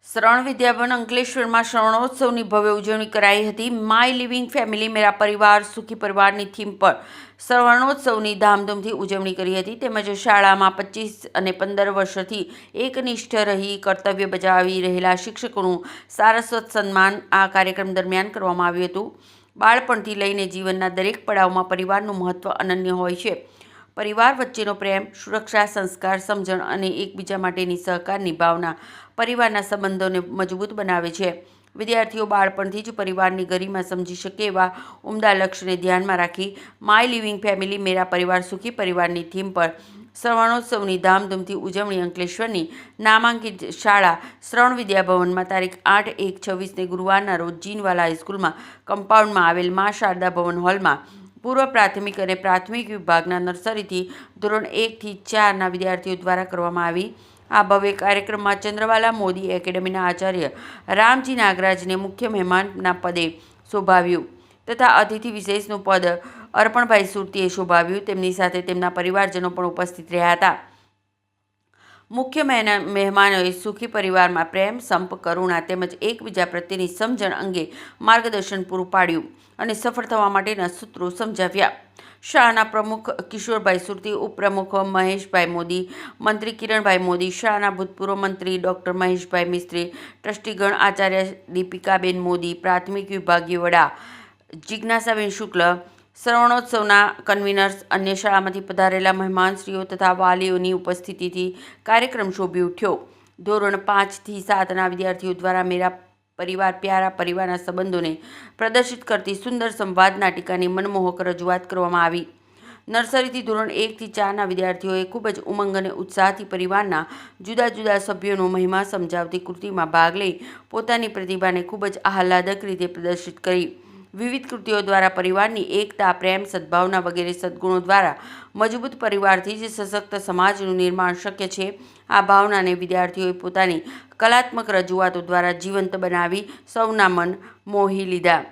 શ્રવણ વિદ્યાભવન અંકલેશ્વરમાં શ્રવણોત્સવની ભવ્ય ઉજવણી કરાઈ હતી। માય લિવિંગ ફેમિલી મેરા પરિવાર સુખી પરિવારની થીમ પર શ્રવણોત્સવની ધામધૂમથી ઉજવણી કરી હતી। તેમજ શાળામાં 25 અને 15 વર્ષથી એકનિષ્ઠ રહી કર્તવ્ય બજાવી રહેલા શિક્ષકોનું સારસ્વત સન્માન આ કાર્યક્રમ દરમિયાન કરવામાં આવ્યું હતું। બાળપણથી લઈને જીવનના દરેક પડાવમાં પરિવારનું મહત્વ અનન્ય હોય છે। પરિવાર વચ્ચેનો પ્રેમ, સુરક્ષા, સંસ્કાર, સમજણ અને એકબીજા માટેની સહકારની ભાવના પરિવારના સંબંધોને મજબૂત બનાવે છે। વિદ્યાર્થીઓ બાળપણથી જ પરિવારની ગરિમા સમજી શકે એવા ઉમદા લક્ષ્યને ધ્યાનમાં રાખી માય લિવિંગ ફેમિલી મેરા પરિવાર સુખી પરિવારની થીમ પર શ્રવણોત્સવની ધામધૂમથી ઉજવણી અંકલેશ્વરની નામાંકિત શાળા શ્રવણ વિદ્યાભવનમાં તારીખ 8/1/26ને ગુરુવારના રોજ જીનવાલા હાઈસ્કૂલમાં કમ્પાઉન્ડમાં આવેલ મા શારદા ભવન હોલમાં પૂર્વ પ્રાથમિક અને પ્રાથમિક વિભાગના નર્સરીથી ધોરણ 1 થી 4ના વિદ્યાર્થીઓ દ્વારા કરવામાં આવી। આ ભવ્ય કાર્યક્રમમાં ચંદ્રવાલા મોદી એકેડમીના આચાર્ય રામજી નાગરાજને મુખ્ય મહેમાનના પદે શોભાવ્યું તથા અતિથિ વિશેષનું પદ અર્પણભાઈ સુરતીએ શોભાવ્યું। તેમની સાથે તેમના પરિવારજનો પણ ઉપસ્થિત રહ્યા હતા। મુખ્ય મહેમાનોએ સુખી પરિવારમાં પ્રેમ, સંપ, કરુણા તેમજ એકબીજા પ્રત્યેની સમજણ અંગે માર્ગદર્શન પૂરું પાડ્યું અને સફળ થવા માટેના સૂત્રો સમજાવ્યા। શાળાના પ્રમુખ કિશોરભાઈ સુરતી, ઉપપ્રમુખ મહેશભાઈ મોદી, મંત્રી કિરણભાઈ મોદી, શાળાના ભૂતપૂર્વ મંત્રી ડૉક્ટર મહેશભાઈ મિસ્ત્રી, ટ્રસ્ટીગણ આચાર્ય દીપિકાબેન મોદી, પ્રાથમિક વિભાગીય વડા જિજ્ઞાસાબેન શુક્લ, શ્રવણોત્સવના કન્વીનર્સ, અન્ય શાળામાંથી પધારેલા મહેમાનશ્રીઓ તથા વાલીઓની ઉપસ્થિતિથી કાર્યક્રમ શોભી ઉઠ્યો। ધોરણ 5 થી 7ના વિદ્યાર્થીઓ દ્વારા મેરા પરિવાર પ્યારા પરિવારના સંબંધોને પ્રદર્શિત કરતી સુંદર સંવાદ નાટિકાની મનમોહક રજૂઆત કરવામાં આવી। નર્સરીથી ધોરણ 1 થી 4ના વિદ્યાર્થીઓએ ખૂબ જ ઉમંગ અને ઉત્સાહથી પરિવારના જુદા જુદા સભ્યોનો મહિમા સમજાવતી કૃતિમાં ભાગ લઈ પોતાની પ્રતિભાને ખૂબ જ આહલાદક રીતે પ્રદર્શિત કરી। વિવિધ કૃતિઓ દ્વારા પરિવારની એકતા, પ્રેમ, સદ્ભાવના વગેરે સદ્ગુણો દ્વારા મજબૂત પરિવારથી જ સશક્ત સમાજનું નિર્માણ શક્ય છે। આ ભાવનાને વિદ્યાર્થીઓએ પોતાની કલાત્મક રજૂઆતો દ્વારા જીવંત બનાવી સૌના મન મોહી લીધા।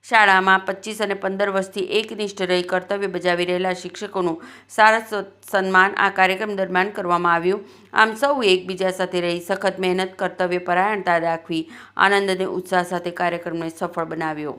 શાળામાં 25 અને 15 વર્ષથી એકનિષ્ઠ રહી કર્તવ્ય બજાવી રહેલા શિક્ષકોનું સારસ્વત સન્માન આ કાર્યક્રમ દરમિયાન કરવામાં આવ્યું। આમ સૌએ એકબીજા સાથે રહી સખત મહેનત, કર્તવ્ય પરાયણતા દાખવી આનંદ અને ઉત્સાહ સાથે કાર્યક્રમને સફળ બનાવ્યો।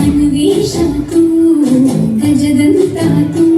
अन्वेषा तू गजदंता तू